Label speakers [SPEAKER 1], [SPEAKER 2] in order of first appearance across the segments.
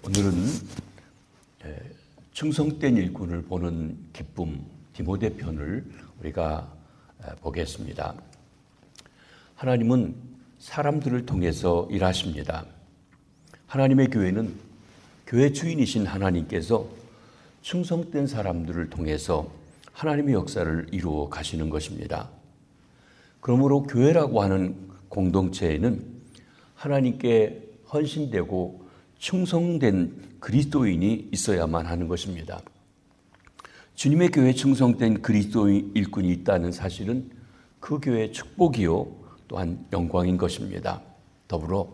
[SPEAKER 1] 오늘은 충성된 일꾼을 보는 기쁨 디모데 편을 우리가 보겠습니다. 하나님은 사람들을 통해서 일하십니다. 하나님의 교회는 교회 주인이신 하나님께서 충성된 사람들을 통해서 하나님의 역사를 이루어 가시는 것입니다. 그러므로 교회라고 하는 공동체에는 하나님께 헌신되고 충성된 그리스도인이 있어야만 하는 것입니다. 주님의 교회에 충성된 그리스도인 일꾼이 있다는 사실은 그 교회의 축복이요 또한 영광인 것입니다. 더불어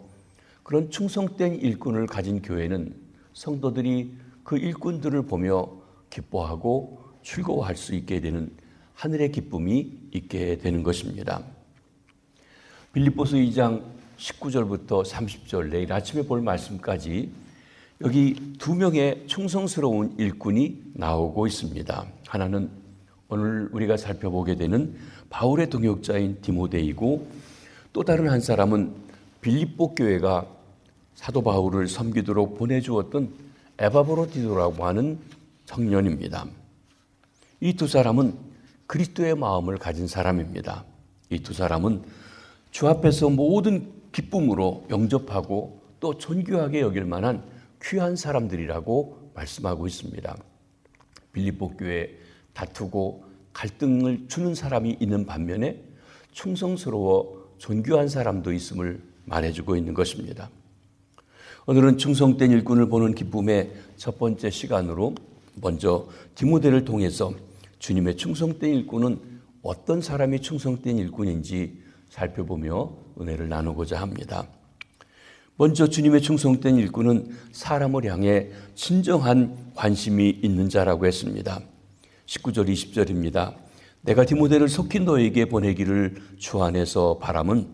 [SPEAKER 1] 그런 충성된 일꾼을 가진 교회는 성도들이 그 일꾼들을 보며 기뻐하고 즐거워할 수 있게 되는 하늘의 기쁨이 있게 되는 것입니다. 빌립보서 2장 19절부터 30절 내일 아침에 볼 말씀까지 여기 두 명의 충성스러운 일꾼이 나오고 있습니다. 하나는 오늘 우리가 살펴보게 되는 바울의 동역자인 디모데이고 또 다른 한 사람은 빌립보 교회가 사도 바울을 섬기도록 보내주었던 에바브로디도라고 하는 청년입니다. 이 두 사람은 그리스도의 마음을 가진 사람입니다. 이 두 사람은 주 앞에서 모든 기쁨으로 영접하고 또 존귀하게 여길 만한 귀한 사람들이라고 말씀하고 있습니다. 빌립보 교회에 다투고 갈등을 주는 사람이 있는 반면에 충성스러워 존귀한 사람도 있음을 말해주고 있는 것입니다. 오늘은 충성된 일꾼을 보는 기쁨의 첫 번째 시간으로 먼저 디모데를 통해서 주님의 충성된 일꾼은 어떤 사람이 충성된 일꾼인지 살펴보며 은혜를 나누고자 합니다. 먼저 주님의 충성된 일꾼은 사람을 향해 진정한 관심이 있는 자라고 했습니다. 19절 20절입니다. 내가 디모데를 속히 너에게 보내기를 주 안에서 바람은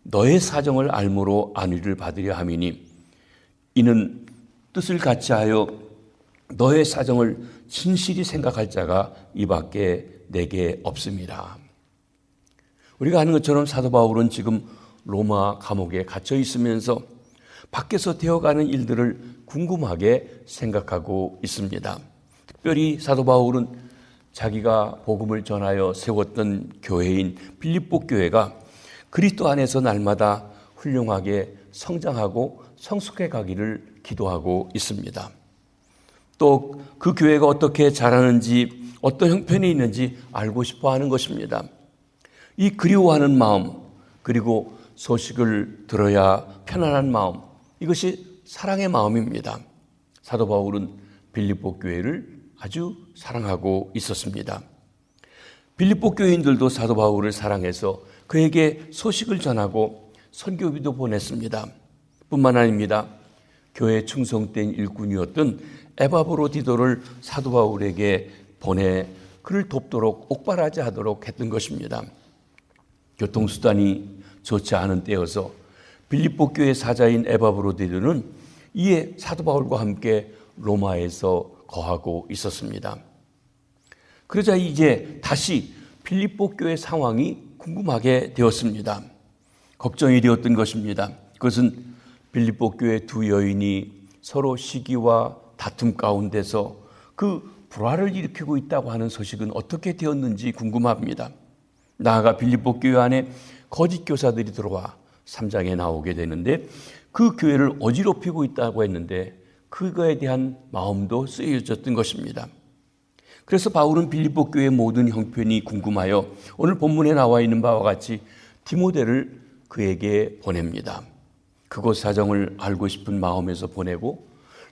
[SPEAKER 1] 너의 사정을 알므로 안위를 받으려 함이니 이는 뜻을 같이하여 너의 사정을 진실히 생각할 자가 이 밖에 내게 없습니다. 우리가 아는 것처럼 사도 바울은 지금 로마 감옥에 갇혀 있으면서 밖에서 되어가는 일들을 궁금하게 생각하고 있습니다. 특별히 사도 바울은 자기가 복음을 전하여 세웠던 교회인 빌립보 교회가 그리스도 안에서 날마다 훌륭하게 성장하고 성숙해 가기를 기도하고 있습니다. 또 그 교회가 어떻게 자라는지 어떤 형편이 있는지 알고 싶어 하는 것입니다. 이 그리워하는 마음 그리고 소식을 들어야 편안한 마음 이것이 사랑의 마음입니다. 사도 바울은 빌립보 교회를 아주 사랑하고 있었습니다. 빌립보 교인들도 사도 바울을 사랑해서 그에게 소식을 전하고 선교비도 보냈습니다. 뿐만 아닙니다. 교회 충성된 일꾼이었던 에바브로디도를 사도 바울에게 보내 그를 돕도록 옥바라지 하도록 했던 것입니다. 교통수단이 좋지 않은 때여서 빌립보 교회 사자인 에바브로디도는 이에 사도 바울과 함께 로마에서 거하고 있었습니다. 그러자 이제 다시 빌립보 교회 상황이 궁금하게 되었습니다. 걱정이 되었던 것입니다. 그것은 빌립보 교회 두 여인이 서로 시기와 다툼 가운데서 그 불화를 일으키고 있다고 하는 소식은 어떻게 되었는지 궁금합니다. 나아가 빌립보 교회 안에 거짓 교사들이 들어와 3장에 나오게 되는데 그 교회를 어지럽히고 있다고 했는데 그거에 대한 마음도 쓰여졌던 것입니다. 그래서 바울은 빌립보 교회의 모든 형편이 궁금하여 오늘 본문에 나와 있는 바와 같이 디모데를 그에게 보냅니다. 그곳 사정을 알고 싶은 마음에서 보내고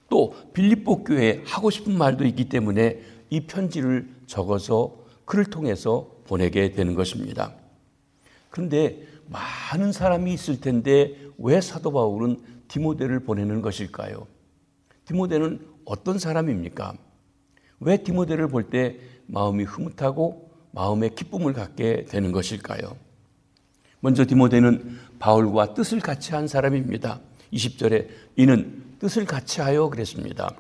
[SPEAKER 1] 또 빌립보 교회에 하고 싶은 말도 있기 때문에 이 편지를 적어서 그를 통해서 보내게 되는 것입니다. 그런데 많은 사람이 있을 텐데 왜 사도 바울은 디모데를 보내는 것일까요? 디모데는 어떤 사람입니까? 왜 디모데를 볼 때 마음이 흐뭇하고 마음에 기쁨을 갖게 되는 것일까요? 먼저 디모데는 바울과 뜻을 같이 한 사람입니다. 20절에 이는 뜻을 같이 하여 그랬습니다.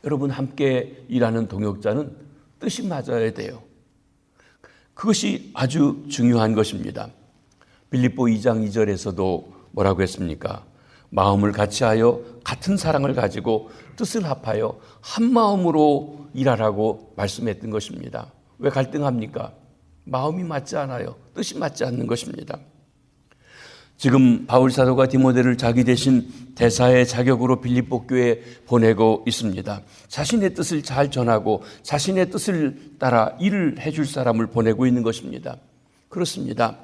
[SPEAKER 1] 여러분 함께 일하는 동역자는 뜻이 맞아야 돼요. 그것이 아주 중요한 것입니다. 빌립보 2장 2절에서도 뭐라고 했습니까? 마음을 같이하여 같은 사랑을 가지고 뜻을 합하여 한 마음으로 일하라고 말씀했던 것입니다. 왜 갈등합니까? 마음이 맞지 않아요. 뜻이 맞지 않는 것입니다. 지금 바울 사도가 디모데를 자기 대신 대사의 자격으로 빌립보 교회에 보내고 있습니다. 자신의 뜻을 잘 전하고 자신의 뜻을 따라 일을 해줄 사람을 보내고 있는 것입니다. 그렇습니다.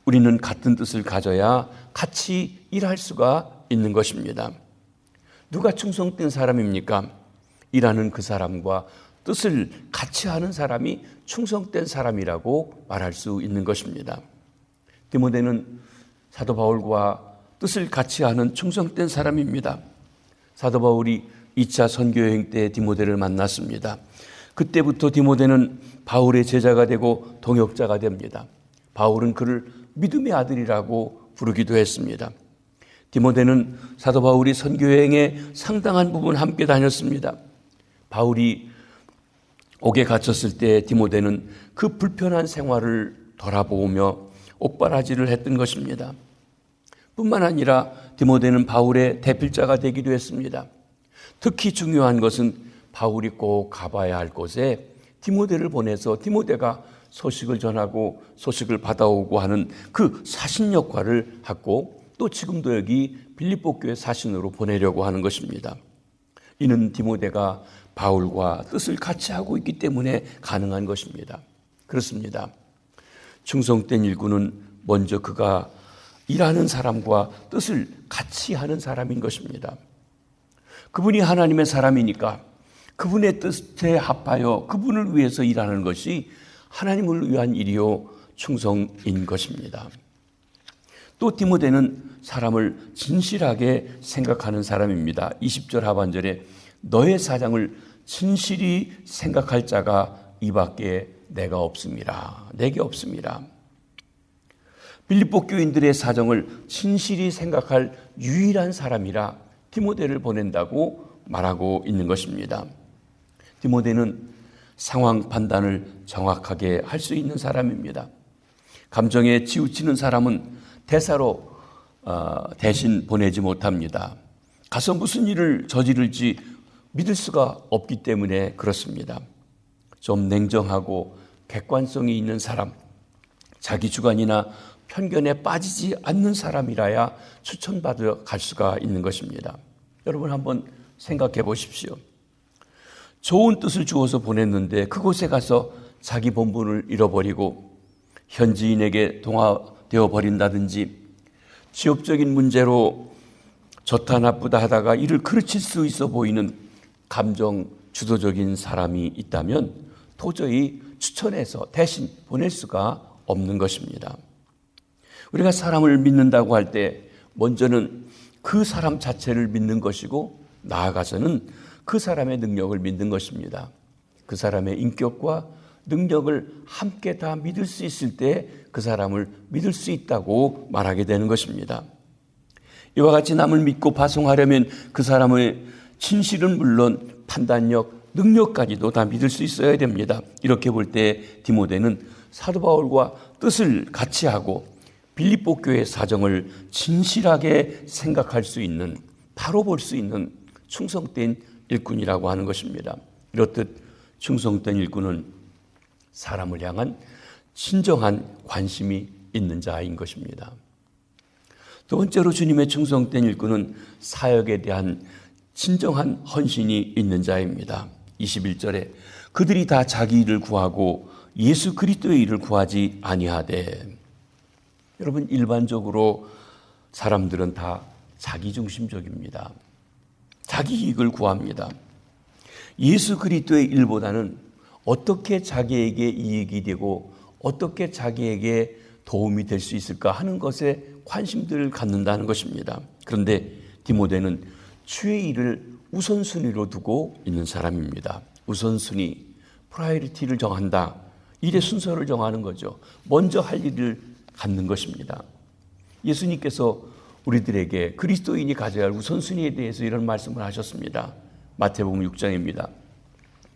[SPEAKER 1] 우리는 같은 뜻을 가져야 같이 일할 수가 있는 것입니다. 누가 충성된 사람입니까? 일하는 그 사람과 뜻을 같이 하는 사람이 충성된 사람이라고 말할 수 있는 것입니다. 디모데는 사도 바울과 뜻을 같이 하는 충성된 사람입니다. 사도 바울이 2차 선교여행 때 디모데를 만났습니다. 그때부터 디모데는 바울의 제자가 되고 동역자가 됩니다. 바울은 그를 믿음의 아들이라고 부르기도 했습니다. 디모데는 사도 바울이 선교여행에 상당한 부분 함께 다녔습니다. 바울이 옥에 갇혔을 때 디모데는 그 불편한 생활을 돌아보며 옥바라지를 했던 것입니다. 뿐만 아니라 디모데는 바울의 대필자가 되기도 했습니다. 특히 중요한 것은 바울이 꼭 가봐야 할 곳에 디모데를 보내서 디모데가 소식을 전하고 소식을 받아오고 하는 그 사신 역할을 하고 또 지금도 여기 빌립보 교회 사신으로 보내려고 하는 것입니다. 이는 디모데가 바울과 뜻을 같이 하고 있기 때문에 가능한 것입니다. 그렇습니다. 충성된 일꾼은 먼저 그가 일하는 사람과 뜻을 같이 하는 사람인 것입니다. 그분이 하나님의 사람이니까 그분의 뜻에 합하여 그분을 위해서 일하는 것이 하나님을 위한 일이요 충성인 것입니다. 또 디모데는 사람을 진실하게 생각하는 사람입니다. 20절 하반절에 너의 사장을 진실히 생각할 자가 이밖에 내가 없습니다. 내게 없습니다. 빌립보 교인들의 사정을 진실히 생각할 유일한 사람이라 디모데를 보낸다고 말하고 있는 것입니다. 디모데는 상황 판단을 정확하게 할 수 있는 사람입니다. 감정에 치우치는 사람은 대사로 대신 보내지 못합니다. 가서 무슨 일을 저지를지 믿을 수가 없기 때문에 그렇습니다. 좀 냉정하고 객관성이 있는 사람, 자기 주관이나 편견에 빠지지 않는 사람이라야 추천받아 갈 수가 있는 것입니다. 여러분 한번 생각해 보십시오. 좋은 뜻을 주어서 보냈는데 그곳에 가서 자기 본분을 잃어버리고 현지인에게 동화되어 버린다든지 지역적인 문제로 좋다 나쁘다 하다가 이를 그르칠 수 있어 보이는 감정 주도적인 사람이 있다면 도저히 추천해서 대신 보낼 수가 없는 것입니다. 우리가 사람을 믿는다고 할 때 먼저는 그 사람 자체를 믿는 것이고 나아가서는 그 사람의 능력을 믿는 것입니다. 그 사람의 인격과 능력을 함께 다 믿을 수 있을 때 그 사람을 믿을 수 있다고 말하게 되는 것입니다. 이와 같이 남을 믿고 파송하려면 그 사람의 진실은 물론 판단력, 능력까지도 다 믿을 수 있어야 됩니다. 이렇게 볼 때 디모데는 사도 바울과 뜻을 같이 하고 빌립보 교회의 사정을 진실하게 생각할 수 있는, 바로 볼 수 있는 충성된 일꾼이라고 하는 것입니다. 이렇듯 충성된 일꾼은 사람을 향한 진정한 관심이 있는 자인 것입니다. 두 번째로 주님의 충성된 일꾼은 사역에 대한 진정한 헌신이 있는 자입니다. 21절에 그들이 다 자기 일을 구하고 예수 그리스도의 일을 구하지 아니하되. 여러분 일반적으로 사람들은 다 자기중심적입니다. 자기 이익을 구합니다. 예수 그리스도의 일보다는 어떻게 자기에게 이익이 되고 어떻게 자기에게 도움이 될 수 있을까 하는 것에 관심들을 갖는다는 것입니다. 그런데 디모데는 주의 일을 우선순위로 두고 있는 사람입니다. 우선순위, 프라이어리티를 정한다. 일의 순서를 정하는 거죠. 먼저 할 일을 갖는 것입니다. 예수님께서 우리들에게 그리스도인이 가져야 할 우선순위에 대해서 이런 말씀을 하셨습니다. 마태복음 6장입니다.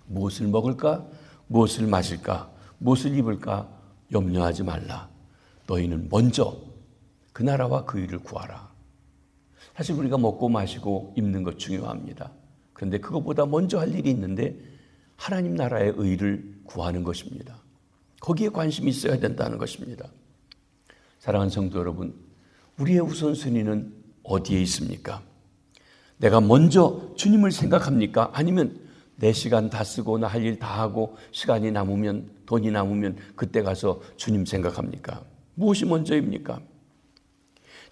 [SPEAKER 1] 무엇을 먹을까? 무엇을 마실까? 무엇을 입을까? 염려하지 말라. 너희는 먼저 그 나라와 그 일을 구하라. 사실 우리가 먹고 마시고 입는 것 중요합니다. 그런데 그것보다 먼저 할 일이 있는데 하나님 나라의 의를 구하는 것입니다. 거기에 관심이 있어야 된다는 것입니다. 사랑하는 성도 여러분, 우리의 우선순위는 어디에 있습니까? 내가 먼저 주님을 생각합니까? 아니면 내 시간 다 쓰고 나 할 일 다 하고 시간이 남으면, 돈이 남으면 그때 가서 주님 생각합니까? 무엇이 먼저입니까?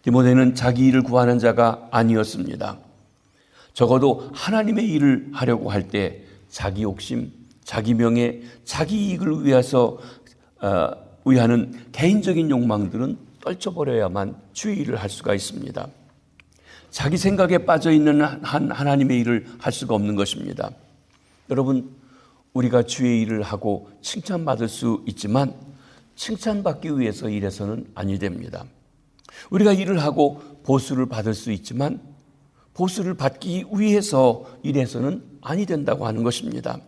[SPEAKER 1] 디모데는 자기 일을 구하는 자가 아니었습니다. 적어도 하나님의 일을 하려고 할 때 자기 욕심, 자기 명예, 자기 이익을 위하는 개인적인 욕망들은 떨쳐버려야만 주의 일을 할 수가 있습니다. 자기 생각에 빠져있는 하나님의 일을 할 수가 없는 것입니다. 여러분, 우리가 주의 일을 하고 칭찬받을 수 있지만 칭찬받기 위해서 일해서는 아니 됩니다. 우리가 일을 하고 보수를 받을 수 있지만 보수를 받기 위해서 일해서는 아니 된다고 하는 것입니다.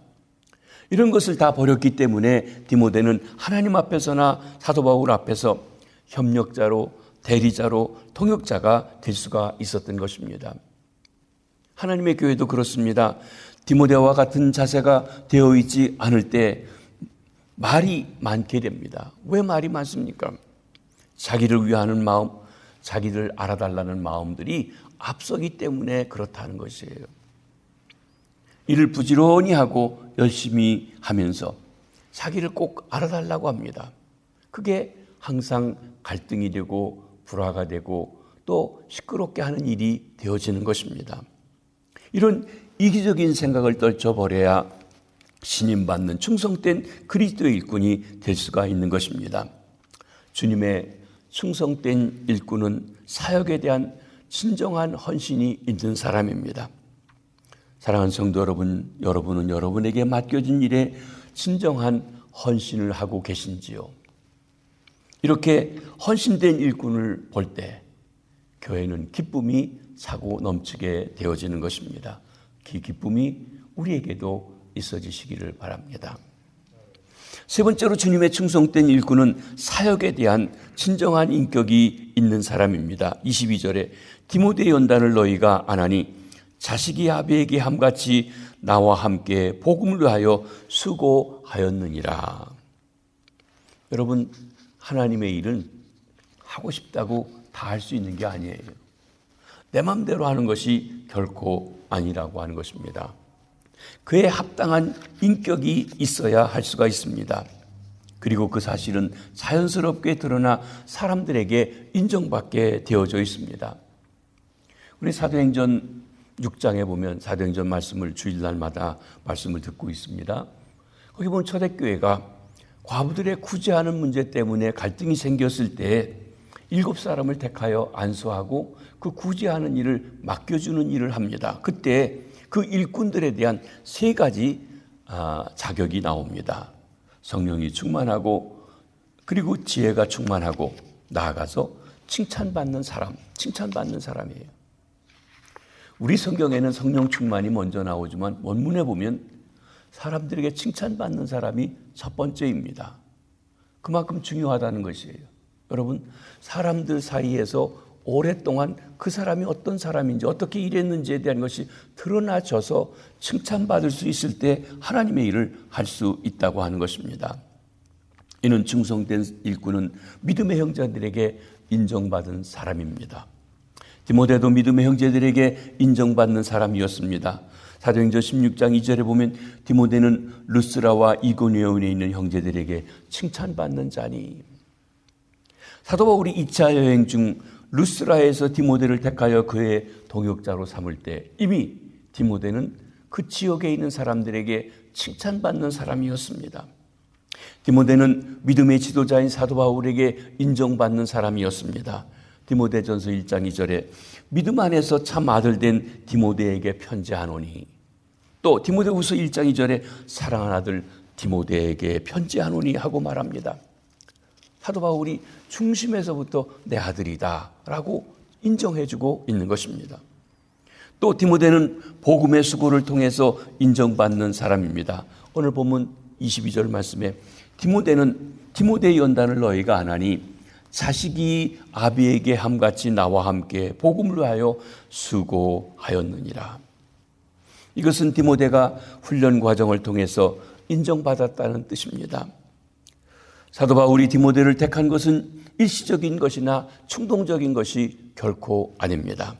[SPEAKER 1] 이런 것을 다 버렸기 때문에 디모데는 하나님 앞에서나 사도 바울 앞에서 협력자로, 대리자로, 통역자가 될 수가 있었던 것입니다. 하나님의 교회도 그렇습니다. 디모데와 같은 자세가 되어 있지 않을 때 말이 많게 됩니다. 왜 말이 많습니까? 자기를 위하는 마음, 자기를 알아달라는 마음들이 앞서기 때문에 그렇다는 것이에요. 일을 부지런히 하고 열심히 하면서 자기를 꼭 알아달라고 합니다. 그게 항상 갈등이 되고 불화가 되고 또 시끄럽게 하는 일이 되어지는 것입니다. 이런 이기적인 생각을 떨쳐버려야 신임받는 충성된 그리스도의 일꾼이 될 수가 있는 것입니다. 주님의 충성된 일꾼은 사역에 대한 진정한 헌신이 있는 사람입니다. 사랑하는 성도 여러분, 여러분은 여러분에게 맡겨진 일에 진정한 헌신을 하고 계신지요? 이렇게 헌신된 일꾼을 볼 때 교회는 기쁨이 차고 넘치게 되어지는 것입니다. 그 기쁨이 우리에게도 있어지시기를 바랍니다. 세 번째로 주님의 충성된 일꾼은 사역에 대한 진정한 인격이 있는 사람입니다. 22절에 디모데 연단을 너희가 안 하니 자식이 아비에게 함같이 나와 함께 복음을 위하여 수고하였느니라. 여러분, 하나님의 일은 하고 싶다고 다 할 수 있는 게 아니에요. 내 마음대로 하는 것이 결코 아니라고 하는 것입니다. 그에 합당한 인격이 있어야 할 수가 있습니다. 그리고 그 사실은 자연스럽게 드러나 사람들에게 인정받게 되어져 있습니다. 우리 사도행전 6장에 보면 사도행전 말씀을 주일날마다 말씀을 듣고 있습니다. 거기 보면 초대교회가 과부들의 구제하는 문제 때문에 갈등이 생겼을 때 7사람을 택하여 안수하고 그 구제하는 일을 맡겨주는 일을 합니다. 그때 그 일꾼들에 대한 3가지 자격이 나옵니다. 성령이 충만하고 그리고 지혜가 충만하고 나아가서 칭찬받는 사람이에요. 우리 성경에는 성령 충만이 먼저 나오지만 원문에 보면 사람들에게 칭찬받는 사람이 첫 번째입니다. 그만큼 중요하다는 것이에요. 여러분, 사람들 사이에서 오랫동안 그 사람이 어떤 사람인지 어떻게 일했는지에 대한 것이 드러나져서 칭찬받을 수 있을 때 하나님의 일을 할 수 있다고 하는 것입니다. 이는 충성된 일꾼은 믿음의 형제들에게 인정받은 사람입니다. 디모데도 믿음의 형제들에게 인정받는 사람이었습니다. 사도행전 16장 2절에 보면 디모데는 루스라와 이고니온에 있는 형제들에게 칭찬받는 자니. 사도 바울이 2차 여행 중 루스라에서 디모데를 택하여 그의 동역자로 삼을 때 이미 디모데는 그 지역에 있는 사람들에게 칭찬받는 사람이었습니다. 디모데는 믿음의 지도자인 사도 바울에게 인정받는 사람이었습니다. 디모데전서 1장 2절에 믿음 안에서 참 아들 된 디모데에게 편지하노니, 또 디모데후서 1장 2절에 사랑하는 아들 디모데에게 편지하노니 하고 말합니다. 사도 바울이 중심에서부터 내 아들이다 라고 인정해주고 있는 것입니다. 또 디모데는 복음의 수고를 통해서 인정받는 사람입니다. 오늘 본문 22절 말씀에 디모데는 디모데의 연단을 너희가 안 하니 자식이 아비에게 함같이 나와 함께 복음을 위하여 수고하였느니라. 이것은 디모데가 훈련 과정을 통해서 인정받았다는 뜻입니다. 사도 바울이 디모데를 택한 것은 일시적인 것이나 충동적인 것이 결코 아닙니다.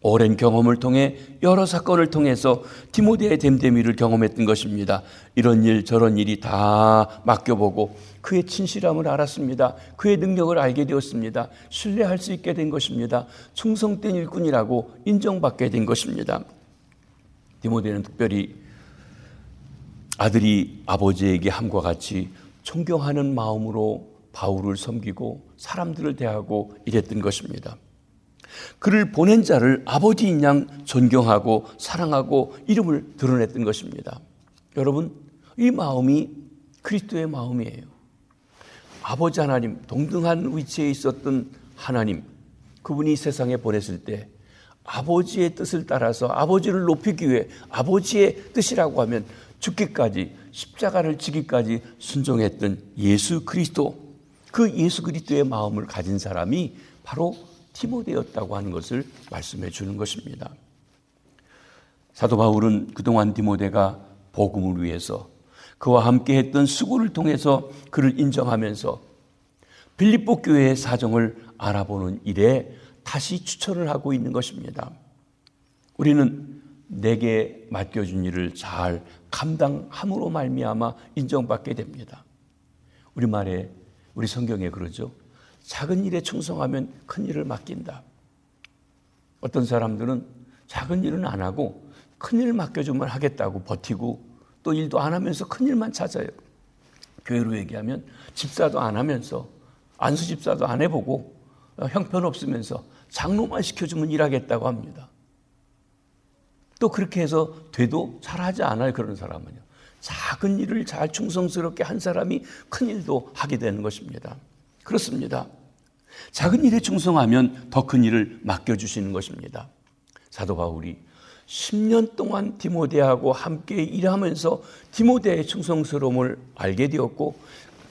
[SPEAKER 1] 오랜 경험을 통해 여러 사건을 통해서 디모데의 됨됨이를 경험했던 것입니다. 이런 일 저런 일이 다 맡겨보고 그의 진실함을 알았습니다. 그의 능력을 알게 되었습니다. 신뢰할 수 있게 된 것입니다. 충성된 일꾼이라고 인정받게 된 것입니다. 디모데는 특별히 아들이 아버지에게 함과 같이 존경하는 마음으로 바울을 섬기고 사람들을 대하고 이랬던 것입니다. 그를 보낸 자를 아버지인 양 존경하고 사랑하고 이름을 드러냈던 것입니다. 여러분, 이 마음이 그리스도의 마음이에요. 아버지 하나님, 동등한 위치에 있었던 하나님, 그분이 세상에 보냈을 때 아버지의 뜻을 따라서 아버지를 높이기 위해 아버지의 뜻이라고 하면 죽기까지, 십자가를 지기까지 순종했던 예수 그리스도, 그 예수 그리스도의 마음을 가진 사람이 바로 디모데였다고 하는 것을 말씀해 주는 것입니다. 사도 바울은 그동안 디모데가 복음을 위해서 그와 함께 했던 수고를 통해서 그를 인정하면서 빌립보 교회의 사정을 알아보는 일에 다시 추천을 하고 있는 것입니다. 우리는 내게 맡겨준 일을 잘 감당함으로 말미암아 인정받게 됩니다. 우리 성경에 그러죠. 작은 일에 충성하면 큰 일을 맡긴다. 어떤 사람들은 작은 일은 안 하고 큰 일을 맡겨주면 하겠다고 버티고 또 일도 안 하면서 큰 일만 찾아요. 교회로 얘기하면 집사도 안 하면서 안수 집사도 안 해보고 형편없으면서 장로만 시켜주면 일하겠다고 합니다. 또 그렇게 해서 돼도 잘하지 않아요. 그런 사람은요. 작은 일을 잘 충성스럽게 한 사람이 큰 일도 하게 되는 것입니다. 그렇습니다. 작은 일에 충성하면 더 큰 일을 맡겨주시는 것입니다. 사도 바울이 10년 동안 디모데하고 함께 일하면서 디모데의 충성스러움을 알게 되었고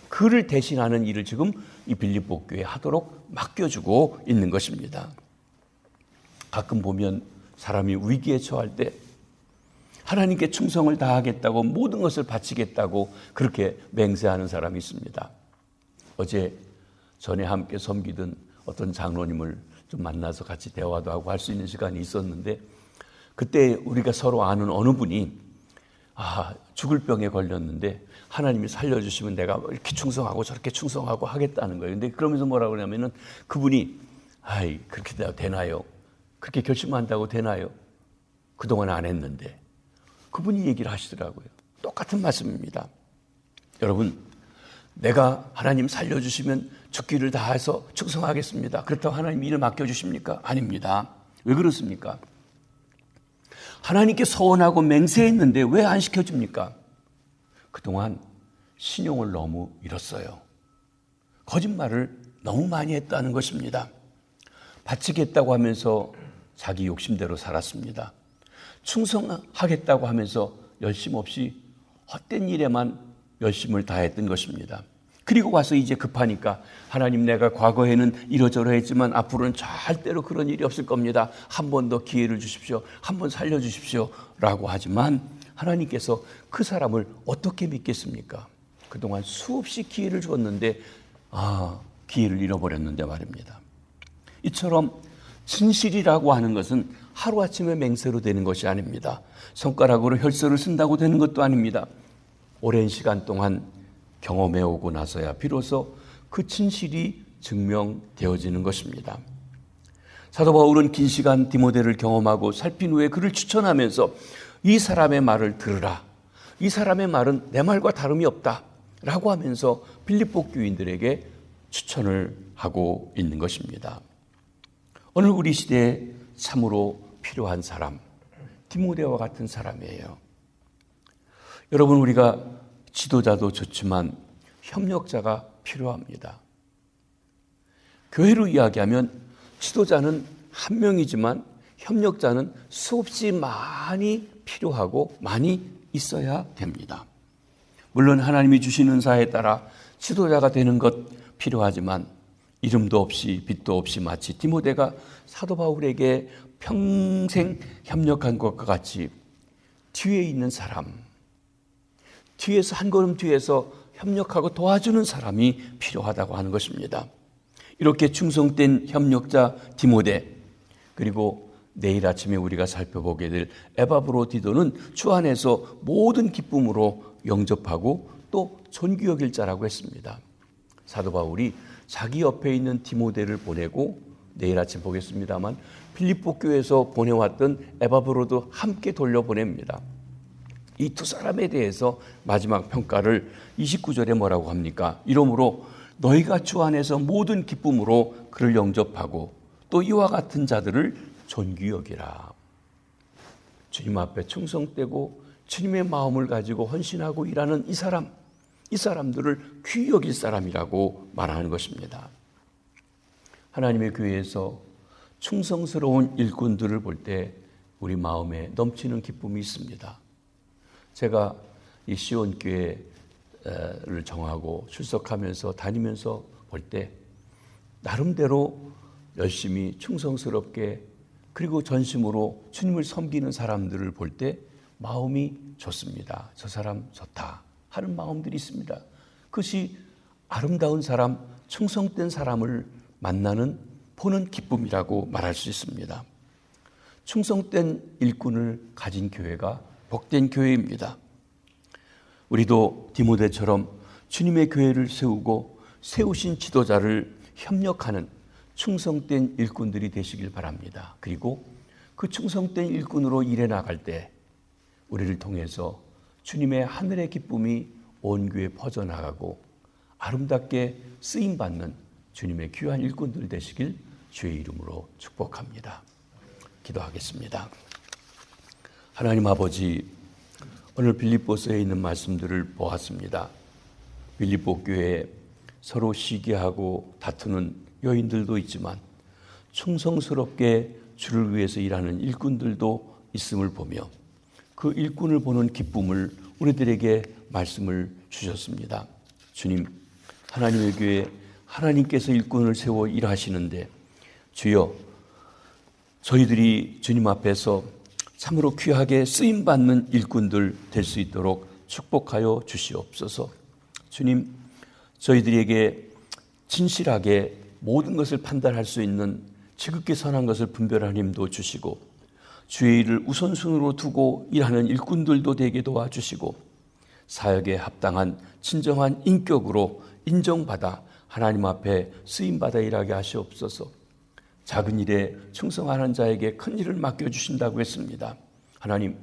[SPEAKER 1] 그를 대신하는 일을 지금 이 빌립보 교회에 하도록 맡겨주고 있는 것입니다. 가끔 보면 사람이 위기에 처할 때 하나님께 충성을 다하겠다고 모든 것을 바치겠다고 그렇게 맹세하는 사람이 있습니다. 어제 전에 함께 섬기던 어떤 장로님을 좀 만나서 같이 대화도 하고 할 수 있는 시간이 있었는데 그때 우리가 서로 아는 어느 분이 죽을 병에 걸렸는데 하나님이 살려주시면 내가 이렇게 충성하고 저렇게 충성하고 하겠다는 거예요. 근데 그러면서 뭐라고 하냐면은 그분이 그렇게 되나요? 그렇게 결심한다고 되나요? 그동안 안 했는데 그분이 얘기를 하시더라고요. 똑같은 말씀입니다. 여러분, 내가 하나님 살려주시면 죽기를 다해서 충성하겠습니다. 그렇다고 하나님 일을 맡겨주십니까? 아닙니다. 왜 그렇습니까? 하나님께 서원하고 맹세했는데 왜 안 시켜줍니까? 그동안 신용을 너무 잃었어요. 거짓말을 너무 많이 했다는 것입니다. 바치겠다고 하면서 자기 욕심대로 살았습니다. 충성하겠다고 하면서 열심 없이 헛된 일에만 열심을 다했던 것입니다. 그리고 와서 이제 급하니까 하나님 내가 과거에는 이러저러했지만 앞으로는 절대로 그런 일이 없을 겁니다. 한 번 더 기회를 주십시오. 한 번 살려주십시오. 라고 하지만 하나님께서 그 사람을 어떻게 믿겠습니까? 그동안 수없이 기회를 주었는데 기회를 잃어버렸는데 말입니다. 이처럼 진실이라고 하는 것은 하루아침에 맹세로 되는 것이 아닙니다. 손가락으로 혈서를 쓴다고 되는 것도 아닙니다. 오랜 시간 동안 경험해 오고 나서야 비로소 그 진실이 증명되어지는 것입니다. 사도 바울은 긴 시간 디모데를 경험하고 살핀 후에 그를 추천하면서 이 사람의 말을 들으라. 이 사람의 말은 내 말과 다름이 없다. 라고 하면서 빌립보 교인들에게 추천을 하고 있는 것입니다. 오늘 우리 시대에 참으로 필요한 사람, 디모데와 같은 사람이에요. 여러분, 우리가 지도자도 좋지만 협력자가 필요합니다. 교회로 이야기하면 지도자는 한 명이지만 협력자는 수없이 많이 필요하고 많이 있어야 됩니다. 물론 하나님이 주시는 은사에 따라 지도자가 되는 것 필요하지만 이름도 없이 빛도 없이 마치 디모데가 사도 바울에게 평생 협력한 것과 같이 뒤에 있는 사람, 뒤에서 한 걸음 뒤에서 협력하고 도와주는 사람이 필요하다고 하는 것입니다. 이렇게 충성된 협력자 디모데, 그리고 내일 아침에 우리가 살펴보게 될 에바브로디도는 주 안에서 모든 기쁨으로 영접하고 또 존귀 여길 자라고 했습니다. 사도 바울이 자기 옆에 있는 디모데를 보내고 내일 아침 보겠습니다만 빌립보 교회에서 보내왔던 에바브로도 함께 돌려보냅니다. 이 두 사람에 대해서 마지막 평가를 29절에 뭐라고 합니까? 이러므로 너희가 주 안에서 모든 기쁨으로 그를 영접하고 또 이와 같은 자들을 존귀 여기라. 주님 앞에 충성되고 주님의 마음을 가지고 헌신하고 일하는 이 사람들을 귀히 여길 사람이라고 말하는 것입니다. 하나님의 교회에서 충성스러운 일꾼들을 볼 때 우리 마음에 넘치는 기쁨이 있습니다. 제가 이 시온교회를 정하고 출석하면서 다니면서 볼 때 나름대로 열심히 충성스럽게 그리고 전심으로 주님을 섬기는 사람들을 볼 때 마음이 좋습니다. 저 사람 좋다 하는 마음들이 있습니다. 그것이 아름다운 사람, 충성된 사람을 만나는 보는 기쁨이라고 말할 수 있습니다. 충성된 일꾼을 가진 교회가 복된 교회입니다. 우리도 디모데처럼 주님의 교회를 세우고 세우신 지도자를 협력하는 충성된 일꾼들이 되시길 바랍니다. 그리고 그 충성된 일꾼으로 일해 나갈 때 우리를 통해서 주님의 하늘의 기쁨이 온 교회에 퍼져나가고 아름답게 쓰임받는 주님의 귀한 일꾼들 되시길 주의 이름으로 축복합니다. 기도하겠습니다. 하나님 아버지, 오늘 빌립보서에 있는 말씀들을 보았습니다. 빌립보 교회에 서로 시기하고 다투는 여인들도 있지만 충성스럽게 주를 위해서 일하는 일꾼들도 있음을 보며 그 일꾼을 보는 기쁨을 우리들에게 말씀을 주셨습니다. 주님, 하나님의 교회 하나님께서 일꾼을 세워 일하시는데 주여, 저희들이 주님 앞에서 참으로 귀하게 쓰임받는 일꾼들 될 수 있도록 축복하여 주시옵소서. 주님, 저희들에게 진실하게 모든 것을 판단할 수 있는 지극히 선한 것을 분별하는 힘도 주시고 주의 일을 우선순위로 두고 일하는 일꾼들도 되게 도와주시고 사역에 합당한 진정한 인격으로 인정받아 하나님 앞에 쓰임받아 일하게 하시옵소서. 작은 일에 충성하는 자에게 큰 일을 맡겨주신다고 했습니다. 하나님,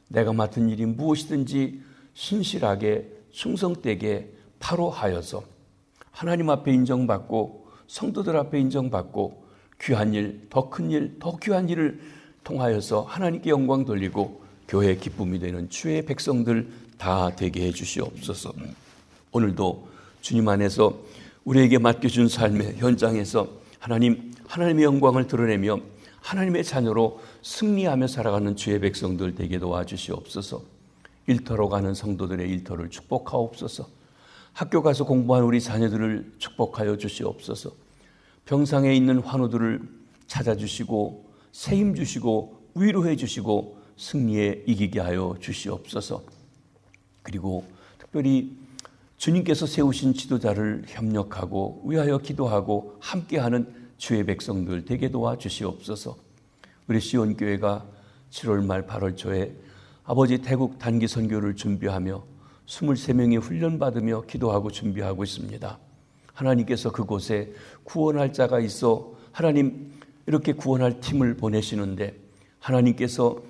[SPEAKER 1] 내가 맡은 일이 무엇이든지 신실하게 충성되게 바로 하여서 하나님 앞에 인정받고 성도들 앞에 인정받고 귀한 일, 더 큰 일, 더 귀한 일을 통하여서 하나님께 영광 돌리고 교회의 기쁨이 되는 주의 백성들 다 되게 해 주시옵소서. 오늘도 주님 안에서 우리에게 맡겨준 삶의 현장에서 하나님의 영광을 드러내며 하나님의 자녀로 승리하며 살아가는 주의 백성들 되게 도와주시옵소서. 일터로 가는 성도들의 일터를 축복하옵소서. 학교 가서 공부하는 우리 자녀들을 축복하여 주시옵소서. 병상에 있는 환우들을 찾아주시고 새 힘 주시고 위로해 주시고 승리에 이기게 하여 주시옵소서. 그리고 특별히 주님께서 세우신 지도자를 협력하고 위하여 기도하고 함께하는 주의 백성들 되게 도와주시옵소서. 우리 시온교회가 7월 말 8월 초에 아버지 태국 단기 선교를 준비하며 23명이 훈련받으며 기도하고 준비하고 있습니다. 하나님께서 그곳에 구원할 자가 있어 하나님 이렇게 구원할 팀을 보내시는데 하나님께서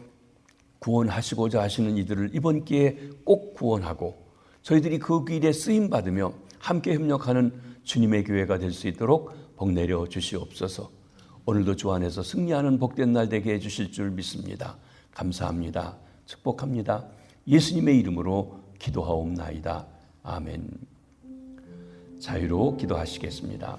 [SPEAKER 1] 구원하시고자 하시는 이들을 이번 기회에 꼭 구원하고 저희들이 그 길에 쓰임받으며 함께 협력하는 주님의 교회가 될 수 있도록 복 내려 주시옵소서. 오늘도 주 안에서 승리하는 복된 날 되게 해주실 줄 믿습니다. 감사합니다. 축복합니다. 예수님의 이름으로 기도하옵나이다. 아멘. 자유로 기도하시겠습니다.